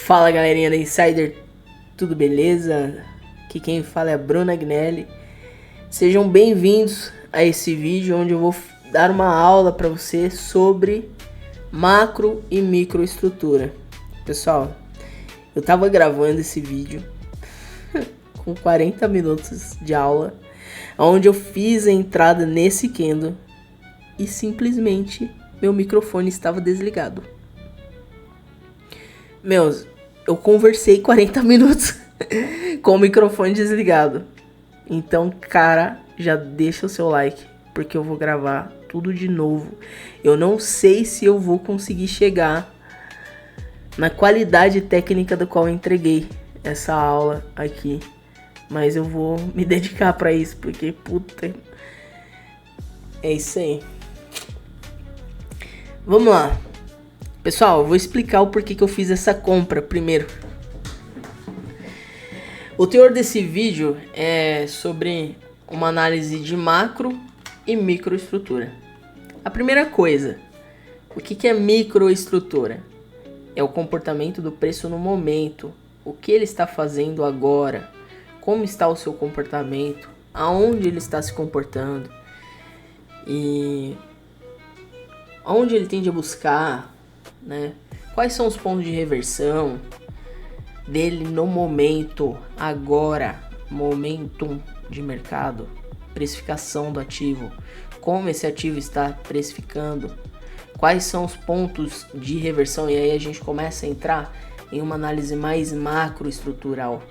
Fala galerinha da Insider, tudo beleza? Aqui quem fala é a Bruna Agnelli. Sejam bem-vindos a esse vídeo onde eu vou dar uma aula para você sobre macro e microestrutura. Pessoal, eu tava gravando esse vídeo com 40 minutos de aula, onde eu fiz a entrada nesse Kendo e simplesmente meu microfone estava desligado. Eu conversei 40 minutos com o microfone desligado. Então, cara, já deixa o seu like, porque eu vou gravar tudo de novo. Eu não sei se eu vou conseguir chegar na qualidade técnica do qual eu entreguei essa aula aqui, mas eu vou me dedicar pra isso, porque puta, é isso aí. Vamos lá. Pessoal, eu vou explicar o porquê que eu fiz essa compra primeiro. O teor desse vídeo é sobre uma análise de macro e microestrutura. A primeira coisa, o que é microestrutura? É o comportamento do preço no momento, o que ele está fazendo agora, como está o seu comportamento, aonde ele está se comportando e aonde ele tende a buscar, né? Quais são os pontos de reversão dele no momento, agora, momentum de mercado, precificação do ativo, como esse ativo está precificando, quais são os pontos de reversão, e aí a gente começa a entrar em uma análise mais macroestrutural.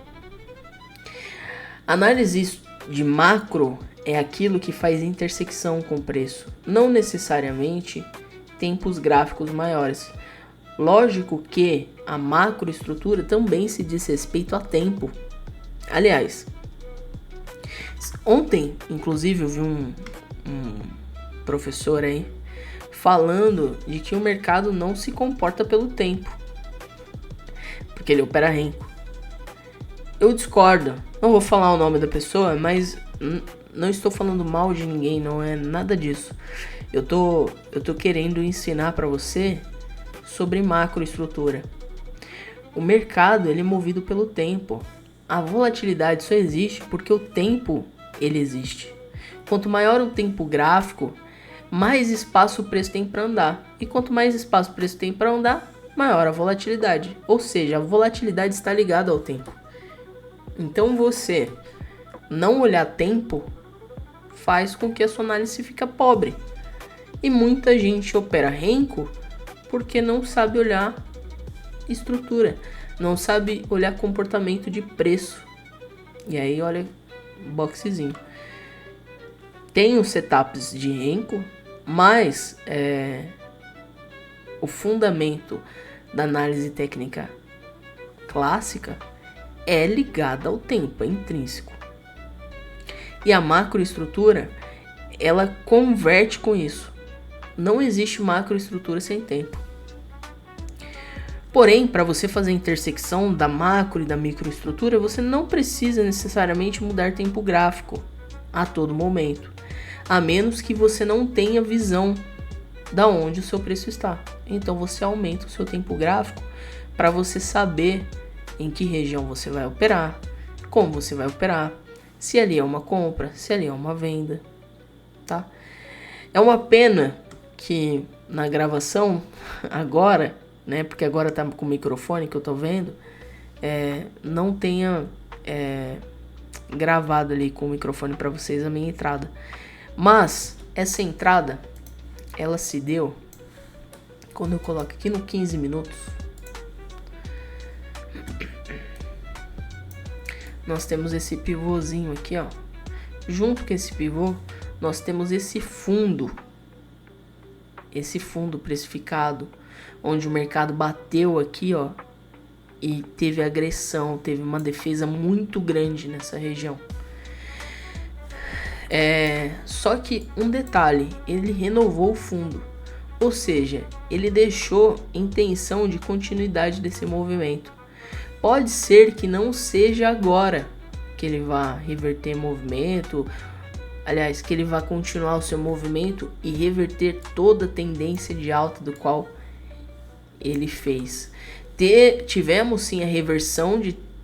Análise de macro é aquilo que faz intersecção com o preço, não necessariamente tempos gráficos maiores. Lógico que a macroestrutura também se diz respeito a tempo. Aliás, ontem, inclusive, eu vi um professor aí falando de que o mercado não se comporta pelo tempo, porque ele opera renco. Eu discordo. Não vou falar o nome da pessoa, mas não estou falando mal de ninguém, não é nada disso. Eu tô querendo ensinar para você sobre macroestrutura. O mercado ele é movido pelo tempo. A volatilidade só existe porque o tempo ele existe. Quanto maior o tempo gráfico, mais espaço o preço tem para andar. E quanto mais espaço o preço tem para andar, maior a volatilidade. Ou seja, a volatilidade está ligada ao tempo. Então você não olhar tempo faz com que a sua análise fique pobre. E muita gente opera renco porque não sabe olhar estrutura, não sabe olhar comportamento de preço. E aí olha boxezinho. Tem os setups de renco, mas o fundamento da análise técnica clássica é ligado ao tempo, é intrínseco. E a macroestrutura, ela converte com isso. Não existe macroestrutura sem tempo. Porém, para você fazer a intersecção da macro e da microestrutura, você não precisa necessariamente mudar tempo gráfico a todo momento, a menos que você não tenha visão da onde o seu preço está. Então você aumenta o seu tempo gráfico para você saber em que região você vai operar, como você vai operar, se ali é uma compra, se ali é uma venda, tá? É uma pena que na gravação agora, né, porque agora tá com o microfone que eu tô vendo, não tenha gravado ali com o microfone para vocês a minha entrada. Mas essa entrada, ela se deu quando eu coloco aqui no 15 minutos. Nós temos esse pivôzinho aqui, ó. Junto com esse pivô, nós temos esse fundo precificado, onde o mercado bateu aqui, ó, e teve agressão, teve uma defesa muito grande nessa região. Só que um detalhe, ele renovou o fundo, ou seja, ele deixou intenção de continuidade desse movimento. Pode ser que não seja agora que ele vá reverter movimento, aliás, que ele vá continuar o seu movimento e reverter toda a tendência de alta do qual ele fez? Tivemos sim a reversão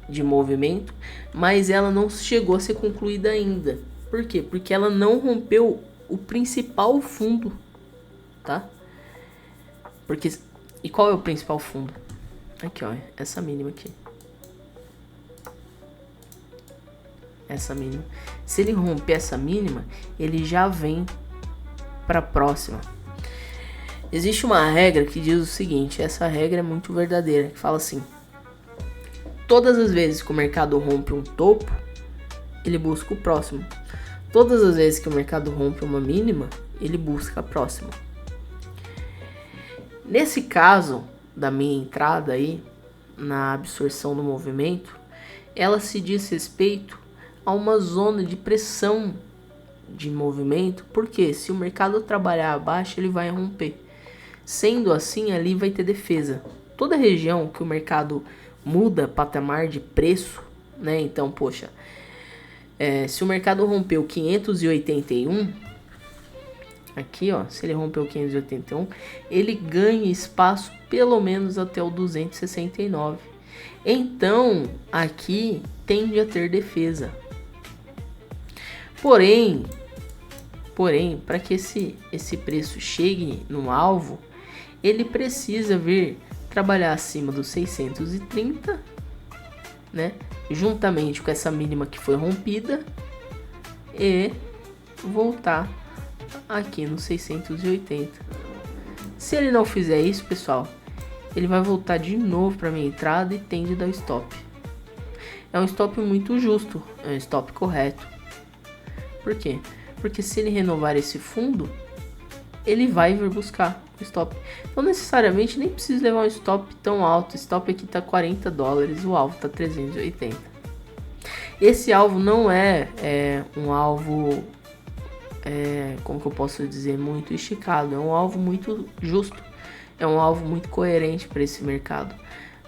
de movimento, mas ela não chegou a ser concluída ainda. Por quê? Porque ela não rompeu o principal fundo, tá? E qual é o principal fundo? Aqui, ó, essa mínima aqui. Essa mínima. Se ele romper essa mínima, ele já vem para a próxima. Existe uma regra que diz o seguinte, essa regra é muito verdadeira, que fala assim: todas as vezes que o mercado rompe um topo, ele busca o próximo. Todas as vezes que o mercado rompe uma mínima, ele busca a próxima. Nesse caso da minha entrada aí, na absorção do movimento, ela se diz respeito a uma zona de pressão de movimento, porque se o mercado trabalhar abaixo, ele vai romper. Sendo assim, ali vai ter defesa. Toda região que o mercado muda patamar de preço, né? Então, poxa, se o mercado rompeu 581, aqui, ó, se ele rompeu 581, ele ganha espaço pelo menos até o 269. Então, aqui tende a ter defesa. Porém, para que esse preço chegue no alvo, ele precisa vir trabalhar acima dos 630, né? Juntamente com essa mínima que foi rompida, e voltar aqui no 680. Se ele não fizer isso, pessoal, ele vai voltar de novo para minha entrada e tende a dar stop. É um stop muito justo, é um stop correto. Por quê? Porque se ele renovar esse fundo, ele vai vir buscar o stop. Então necessariamente nem precisa levar um stop tão alto. O stop aqui está $40, o alvo está 380. Esse alvo não é um alvo, como que eu posso dizer, muito esticado. É um alvo muito justo. É um alvo muito coerente para esse mercado.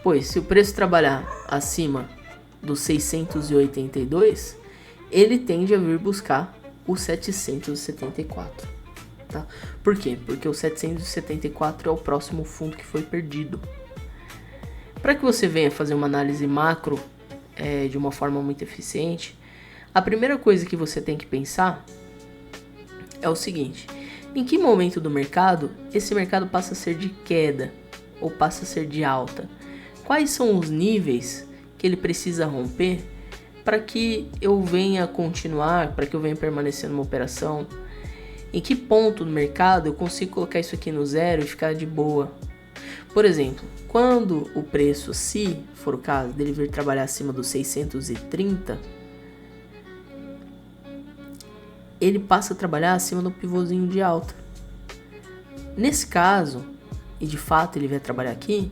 Pois se o preço trabalhar acima dos 682, ele tende a vir buscar o 774, tá? Por quê? Porque o 774 é o próximo fundo que foi perdido. Para que você venha fazer uma análise macro de uma forma muito eficiente, a primeira coisa que você tem que pensar é o seguinte: em que momento do mercado esse mercado passa a ser de queda ou passa a ser de alta? Quais são os níveis que ele precisa romper para que eu venha continuar, para que eu venha permanecer numa operação? Em que ponto do mercado eu consigo colocar isso aqui no zero e ficar de boa? Por exemplo, quando o preço, se for o caso, dele vir trabalhar acima dos 630, ele passa a trabalhar acima do pivôzinho de alta. Nesse caso, e de fato ele vai trabalhar aqui,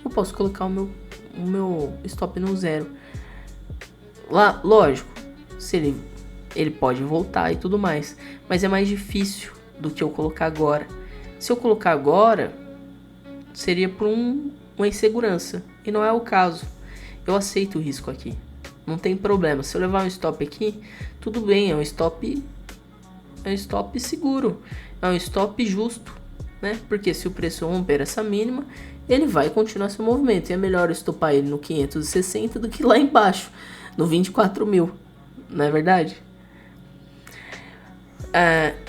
eu posso colocar o meu stop no zero. Lá, lógico, se ele pode voltar e tudo mais, mas é mais difícil do que eu colocar agora. Se eu colocar agora, seria por uma insegurança, e não é o caso. Eu aceito o risco aqui, não tem problema. Se eu levar um stop aqui, tudo bem, é um stop seguro, é um stop justo, né? Porque se o preço romper essa mínima, ele vai continuar seu movimento, e é melhor eu estopar ele no 560 do que lá embaixo, no 24 mil, não é verdade?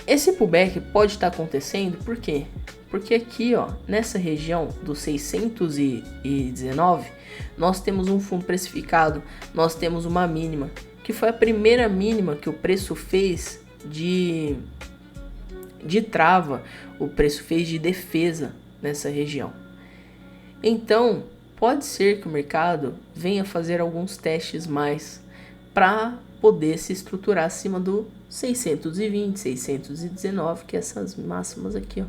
Esse pullback pode estar acontecendo, por quê? Porque aqui, ó, nessa região dos 619, nós temos um fundo precificado, nós temos uma mínima, que foi a primeira mínima que o preço fez de trava, o preço fez de defesa nessa região. Então, pode ser que o mercado venha fazer alguns testes mais para poder se estruturar acima do 620, 619, que é essas máximas aqui, ó.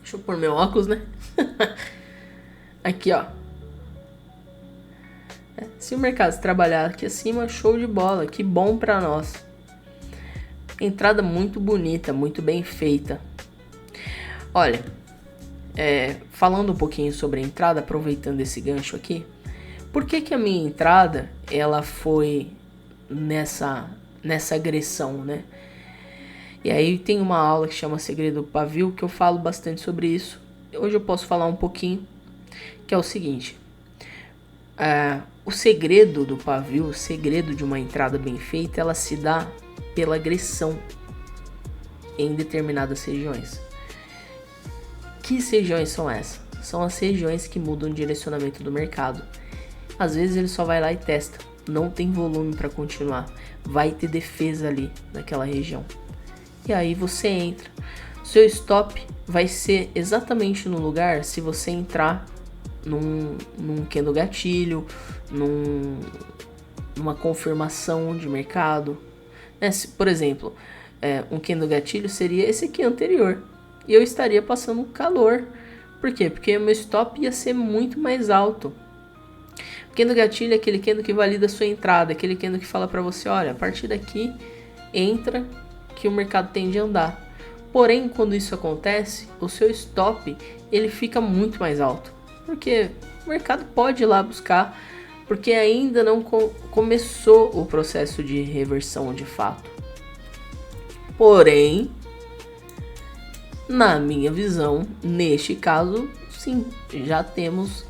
Deixa eu pôr meu óculos, né? Aqui, ó. Se o mercado trabalhar aqui acima, show de bola, que bom para nós. Entrada muito bonita, muito bem feita. Olha, falando um pouquinho sobre a entrada, aproveitando esse gancho aqui, por que a minha entrada ela foi nessa agressão, né? E aí tem uma aula que chama Segredo do Pavio, que eu falo bastante sobre isso. Hoje eu posso falar um pouquinho, que é o seguinte. O segredo do pavio, o segredo de uma entrada bem feita, ela se dá pela agressão em determinadas regiões. Que regiões são essas? São as regiões que mudam o direcionamento do mercado. Às vezes ele só vai lá e testa, não tem volume para continuar, vai ter defesa ali naquela região. E aí você entra. Seu stop vai ser exatamente no lugar se você entrar num candle gatilho, numa confirmação de mercado. Por exemplo, um candle gatilho seria esse aqui anterior. E eu estaria passando calor. Por quê? Porque o meu stop ia ser muito mais alto. O candle gatilho é aquele candle que valida a sua entrada, aquele candle que fala para você, olha, a partir daqui entra que o mercado tende a andar. Porém, quando isso acontece, o seu stop ele fica muito mais alto. Porque o mercado pode ir lá buscar, porque ainda não começou o processo de reversão de fato. Porém, na minha visão, neste caso, sim, já temos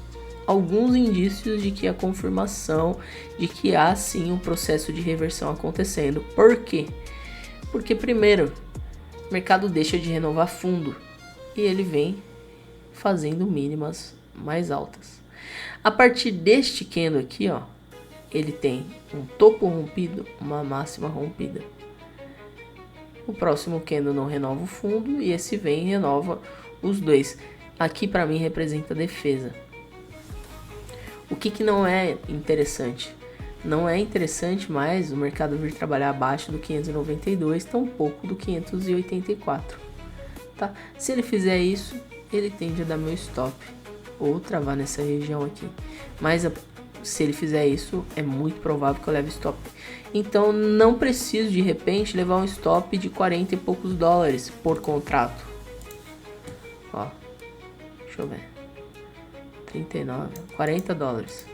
alguns indícios de que a confirmação de que há sim um processo de reversão acontecendo. Por quê? Porque primeiro, o mercado deixa de renovar fundo e ele vem fazendo mínimas mais altas. A partir deste candle aqui, ó, ele tem um topo rompido, uma máxima rompida. O próximo candle não renova o fundo e esse vem e renova os dois. Aqui para mim representa defesa. O que não é interessante? Não é interessante mais o mercado vir trabalhar abaixo do 592, tampouco do 584. Tá? Se ele fizer isso, ele tende a dar meu stop ou travar nessa região aqui. Mas se ele fizer isso, é muito provável que eu leve stop. Então não preciso de repente levar um stop de 40 e poucos dólares por contrato. Ó, deixa eu ver. 39, 40 dólares.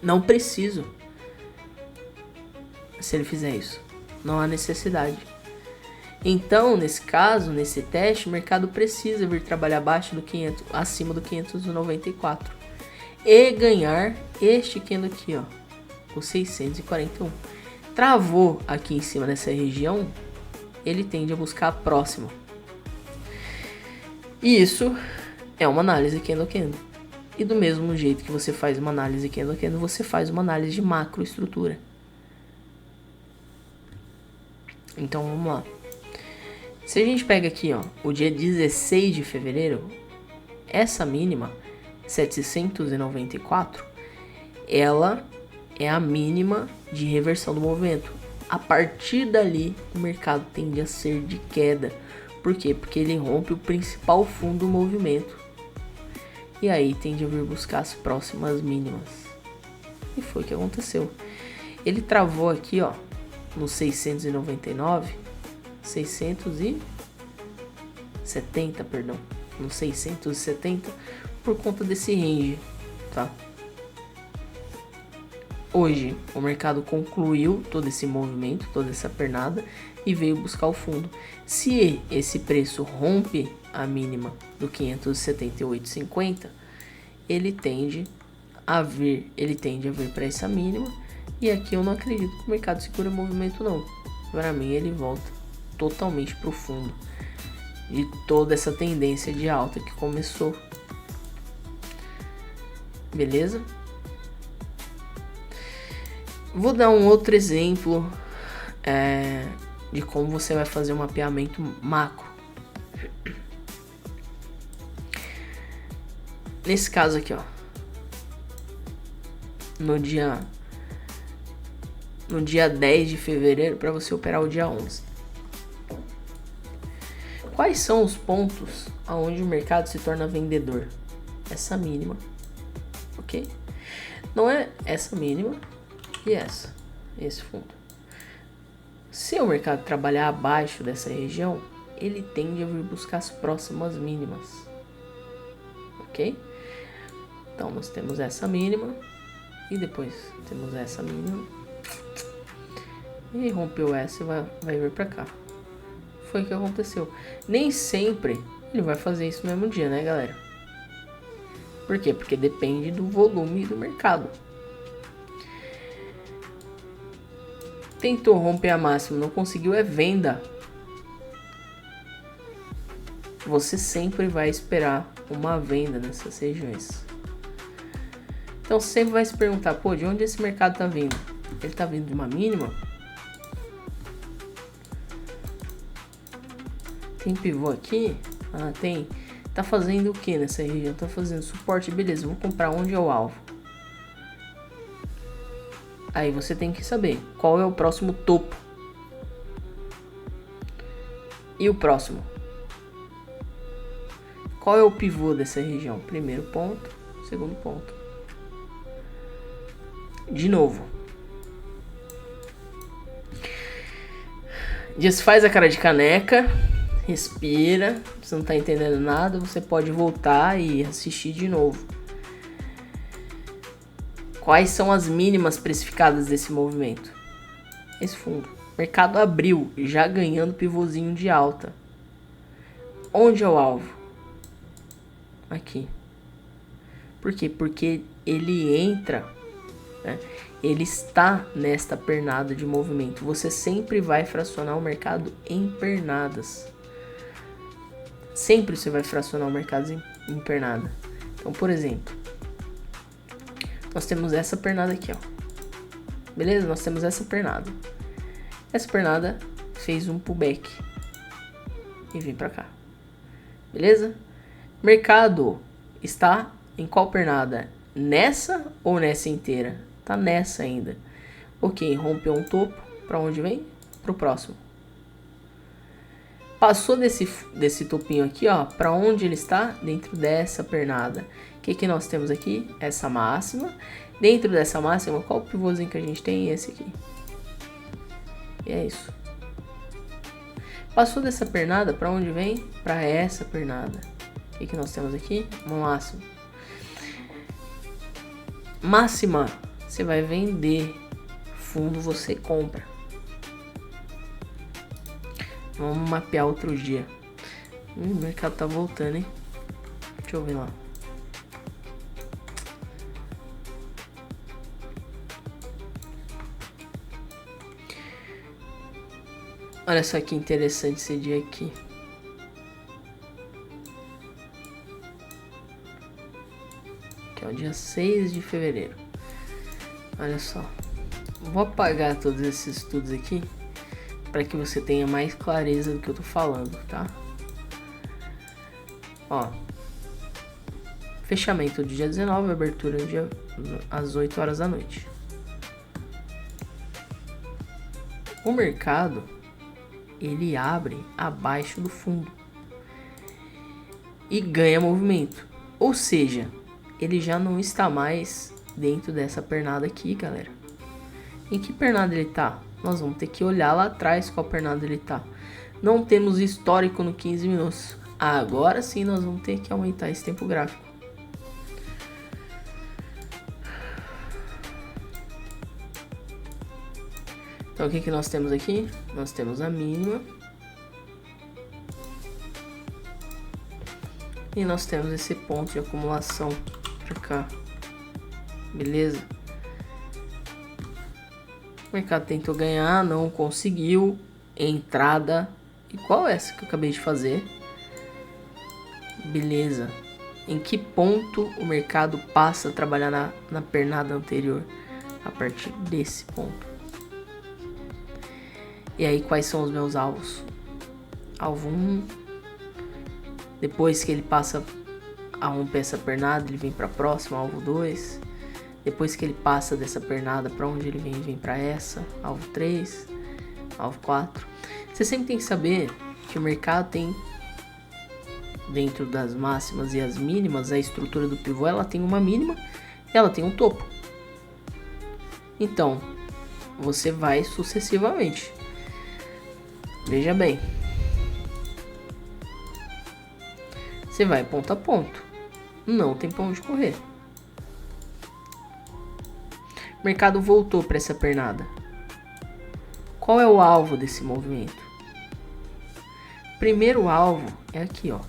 Não preciso. Se ele fizer isso, não há necessidade. Então, nesse caso, nesse teste, o mercado precisa vir trabalhar abaixo do 500, acima do 594 e ganhar este candle aqui, ó, o 641. Travou aqui em cima dessa região, ele tende a buscar a próxima. E isso é uma análise candle. E do mesmo jeito que você faz uma análise candle, você faz uma análise de macroestrutura. Então vamos lá. Se a gente pega aqui, ó, o dia 16 de fevereiro, essa mínima, 794, ela é a mínima de reversão do movimento. A partir dali, o mercado tende a ser de queda. Por quê? Porque ele rompe o principal fundo do movimento. E aí tende a vir buscar as próximas mínimas. E foi o que aconteceu. Ele travou aqui, ó, no 699, 670, perdão, no 670 por conta desse range, tá? Hoje o mercado concluiu todo esse movimento, toda essa pernada e veio buscar o fundo. Se esse preço rompe a mínima do 578,50, ele tende a vir para essa mínima, e aqui eu não acredito que o mercado segura o movimento não. Para mim ele volta totalmente pro fundo de toda essa tendência de alta que começou. Beleza? Vou dar um outro exemplo de como você vai fazer um mapeamento macro. Nesse caso aqui, ó, no dia 10 de fevereiro, para você operar o dia 11. Quais são os pontos aonde o mercado se torna vendedor? Essa mínima, ok? Não é essa mínima e esse fundo. Se o mercado trabalhar abaixo dessa região, ele tende a vir buscar as próximas mínimas, ok? Então nós temos essa mínima e depois temos essa mínima e rompeu essa e vai vir para cá. foi o que aconteceu. Nem sempre ele vai fazer isso no mesmo dia, né, galera? Por quê? Porque depende do volume do mercado. Tentou romper a máxima, não conseguiu, é venda. Você sempre vai esperar uma venda nessas regiões. Então você sempre vai se perguntar, pô, de onde esse mercado tá vindo? Ele tá vindo de uma mínima? Tem pivô aqui? Ah, tem. Tá fazendo o que nessa região? Tá fazendo suporte, beleza, vou comprar onde é o alvo. Aí você tem que saber qual é o próximo topo. E o próximo? Qual é o pivô dessa região? Primeiro ponto, segundo ponto. De novo. Desfaz a cara de caneca. Respira. Se não tá entendendo nada, você pode voltar e assistir de novo. Quais são as mínimas precificadas desse movimento? Esse fundo. O mercado abriu, já ganhando pivôzinho de alta. Onde é o alvo? Aqui. Por quê? Porque ele entra, né? Ele está nesta pernada de movimento. Você sempre vai fracionar o mercado em pernadas. Sempre você vai fracionar o mercado em pernada. Então, por exemplo, nós temos essa pernada aqui, ó. Beleza? Nós temos essa pernada. Essa pernada fez um pullback e vem pra cá. Beleza? Mercado está em qual pernada? Nessa ou nessa inteira? Tá nessa ainda. Ok, rompeu um topo. Pra onde vem? Pro próximo. Passou desse topinho aqui, ó. Pra onde ele está? Dentro dessa pernada. O que nós temos aqui? Essa máxima. Dentro dessa máxima, qual o pivôzinho que a gente tem? Esse aqui. E é isso. Passou dessa pernada, pra onde vem? Pra essa pernada. O que nós temos aqui? Uma máxima. Máxima, você vai vender. Fundo você compra. Vamos mapear outro dia. O mercado tá voltando, hein? Deixa eu ver lá. Olha só que interessante esse dia aqui. Que é o dia 6 de fevereiro. Olha só. Vou apagar todos esses estudos aqui para que você tenha mais clareza do que eu tô falando, tá? Ó. Fechamento do dia 19, abertura do dia às 8 horas da noite. O mercado, ele abre abaixo do fundo e ganha movimento. Ou seja, ele já não está mais dentro dessa pernada aqui, galera. Em que pernada ele tá? Nós vamos ter que olhar lá atrás qual pernada ele tá. Não temos histórico no 15 minutos. Agora sim nós vamos ter que aumentar esse tempo gráfico. Então o que nós temos aqui? Nós temos a mínima. E nós temos esse ponto de acumulação pra cá. Beleza? O mercado tentou ganhar, não conseguiu. Entrada igual essa que eu acabei de fazer. Beleza. Em que ponto o mercado passa a trabalhar na pernada anterior? A partir desse ponto. E aí, quais são os meus alvos? Alvo 1. Depois que ele passa a romper essa pernada, ele vem para a próxima, alvo 2. Depois que ele passa dessa pernada, para onde ele vem para essa, alvo 3, alvo 4. Você sempre tem que saber que o mercado tem, dentro das máximas e as mínimas, a estrutura do pivô, ela tem uma mínima e ela tem um topo. Então, você vai sucessivamente. Veja bem. Você vai ponto a ponto. Não tem pra onde correr. O mercado voltou para essa pernada. Qual é o alvo desse movimento? Primeiro alvo é aqui, ó,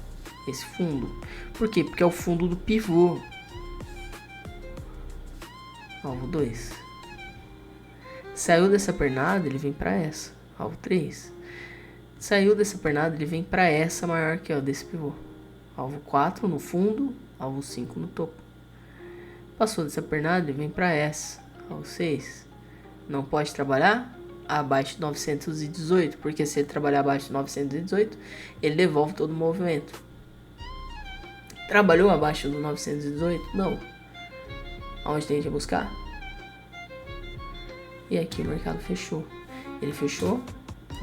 esse fundo. Por quê? Porque é o fundo do pivô. Alvo 2. Saiu dessa pernada, ele vem para essa. Alvo 3. Saiu dessa pernada, ele vem para essa maior aqui, ó, desse pivô. Alvo 4 no fundo, alvo 5 no topo. Passou dessa pernada, ele vem para essa. Alvo 6. Não pode trabalhar abaixo de 918, porque se ele trabalhar abaixo de 918, ele devolve todo o movimento. Trabalhou abaixo do 918? Não. Aonde tem que buscar? E aqui o mercado fechou. Ele fechou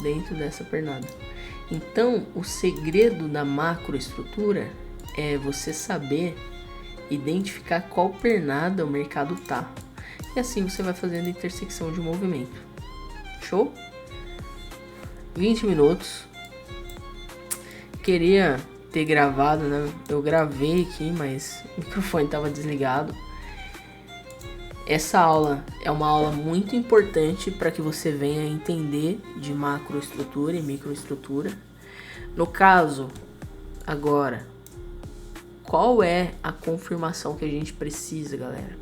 dentro dessa pernada. Então, o segredo da macroestrutura é você saber identificar qual pernada o mercado tá. E assim você vai fazendo intersecção de movimento. Show? 20 minutos. Queria ter gravado, né? Eu gravei aqui, mas o microfone estava desligado. Essa aula é uma aula muito importante para que você venha entender de macroestrutura e microestrutura. No caso, agora, qual é a confirmação que a gente precisa, galera?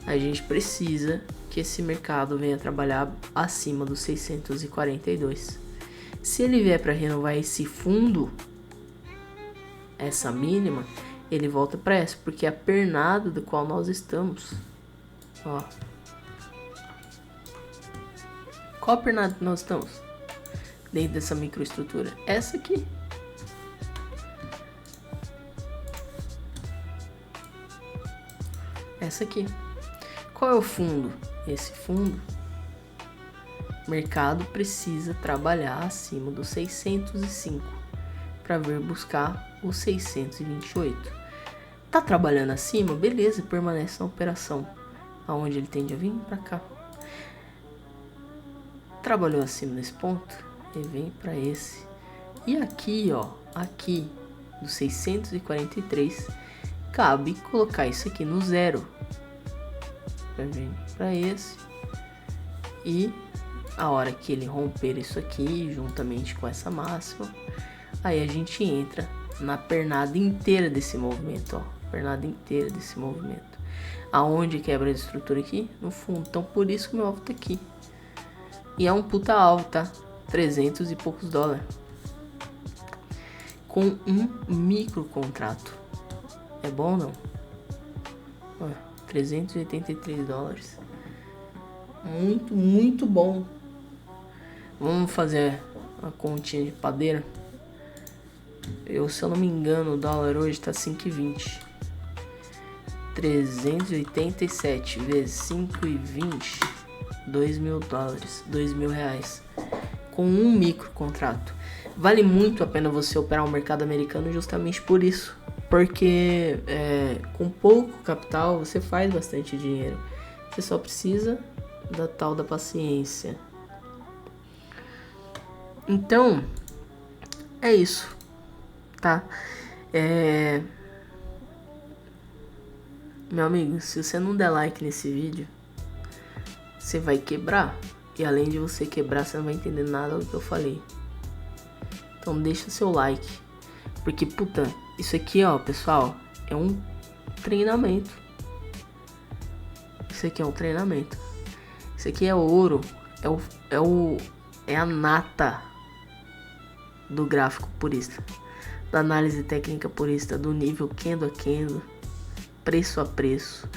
A gente precisa que esse mercado venha trabalhar acima dos 642. Se ele vier para renovar esse fundo, essa mínima, ele volta para essa, porque é a pernada do qual nós estamos. Ó. Qual a pernada que nós estamos? Dentro dessa microestrutura. Essa aqui. Essa aqui. Qual é o fundo? Esse fundo. O mercado precisa trabalhar acima dos 605 para vir buscar os 628. Tá trabalhando acima? Beleza, permanece na operação. Aonde ele tende a vir? Para cá. Trabalhou acima desse ponto? Ele vem para esse. E aqui, ó, aqui do 643, cabe colocar isso aqui no zero. Vai vir para esse. E a hora que ele romper isso aqui, juntamente com essa máxima, aí a gente entra na pernada inteira desse movimento, ó. Pernada inteira desse movimento. Aonde quebra a estrutura aqui? No fundo. Então por isso que o meu alvo tá aqui. E é um puta alvo, tá? 300 e poucos dólares. Com um micro contrato. É bom ou não? Ó, 383 dólares. Muito, muito bom. Vamos fazer a continha de padeira. Se eu não me engano, o dólar hoje tá 5,20. 387 vezes 5,20, 2.000 dólares, 2.000 reais, com um micro contrato. Vale muito a pena você operar o mercado americano justamente por isso, porque com pouco capital você faz bastante dinheiro. Você só precisa da tal da paciência. Então, é isso, tá? Meu amigo, se você não der like nesse vídeo, você vai quebrar. E além de você quebrar, você não vai entender nada do que eu falei. Então deixa seu like. Porque, puta, isso aqui, ó, pessoal, é um treinamento. Isso aqui é um treinamento. Isso aqui é ouro. É a nata do gráfico purista. Da análise técnica purista, do nível candle a candle. Preço a preço,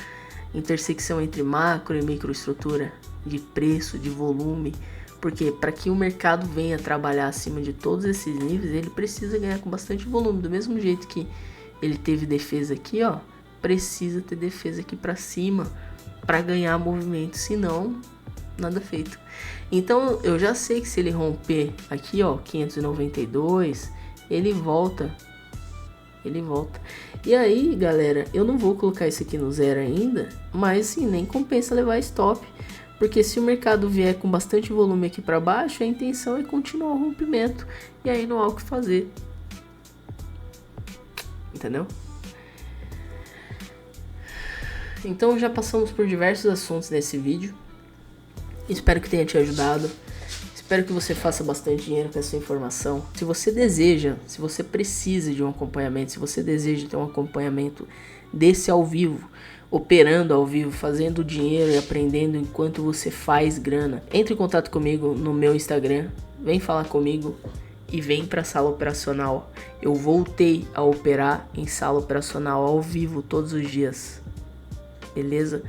intersecção entre macro e microestrutura, de preço, de volume, porque para que o mercado venha trabalhar acima de todos esses níveis, ele precisa ganhar com bastante volume, do mesmo jeito que ele teve defesa aqui, ó, precisa ter defesa aqui para cima para ganhar movimento, senão nada feito. Então eu já sei que se ele romper aqui, ó, 592, ele volta. E aí, galera, eu não vou colocar isso aqui no zero ainda, mas sim, nem compensa levar stop, porque se o mercado vier com bastante volume aqui para baixo, a intenção é continuar o rompimento, e aí não há o que fazer. Entendeu? Então já passamos por diversos assuntos nesse vídeo. Espero que tenha te ajudado. Espero que você faça bastante dinheiro com essa informação. Se você deseja, se você precisa de um acompanhamento, se você deseja ter um acompanhamento desse ao vivo, operando ao vivo, fazendo dinheiro e aprendendo enquanto você faz grana, entre em contato comigo no meu Instagram, vem falar comigo e vem para a sala operacional. Eu voltei a operar em sala operacional ao vivo todos os dias, beleza?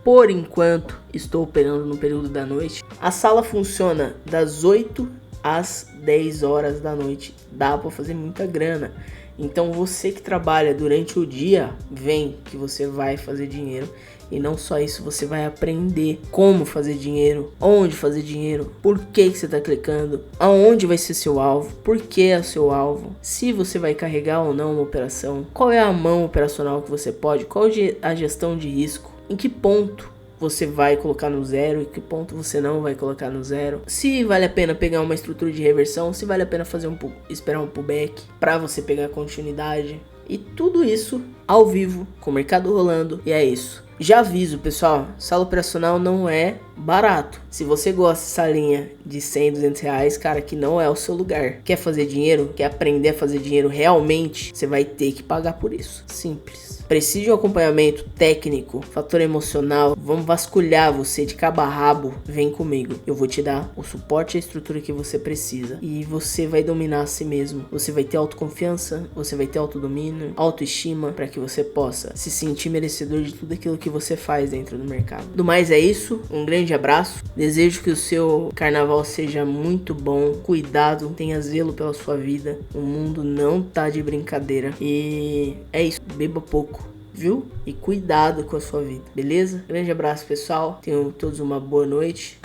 Por enquanto, estou operando no período da noite. A sala funciona das 8 às 10 horas da noite. Dá para fazer muita grana. Então você que trabalha durante o dia, vem que você vai fazer dinheiro. E não só isso, você vai aprender como fazer dinheiro, onde fazer dinheiro, por que você está clicando, aonde vai ser seu alvo, por que é seu alvo, se você vai carregar ou não uma operação, qual é a mão operacional que você pode, qual é a gestão de risco, em que ponto você vai colocar no zero e que ponto você não vai colocar no zero. Se vale a pena pegar uma estrutura de reversão, se vale a pena fazer esperar um pullback para você pegar continuidade. E tudo isso ao vivo, com o mercado rolando. E é isso. Já aviso, pessoal, sala operacional não é barato. Se você gosta dessa linha de 100, 200 reais, cara, que não é o seu lugar. Quer fazer dinheiro? Quer aprender a fazer dinheiro realmente? Você vai ter que pagar por isso. Simples. Precisa de um acompanhamento técnico, fator emocional, vamos vasculhar você de cabo a rabo, vem comigo. Eu vou te dar o suporte e a estrutura que você precisa. E você vai dominar a si mesmo. Você vai ter autoconfiança, você vai ter autodomínio, autoestima, para que você possa se sentir merecedor de tudo aquilo que você faz dentro do mercado. Do mais é isso, um grande abraço. Desejo que o seu carnaval seja muito bom. Cuidado, tenha zelo pela sua vida. O mundo não tá de brincadeira. E é isso, beba pouco, viu? E cuidado com a sua vida, beleza? Grande abraço, pessoal. Tenham todos uma boa noite.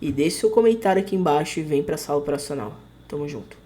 E deixe seu comentário aqui embaixo e vem pra sala operacional. Tamo junto.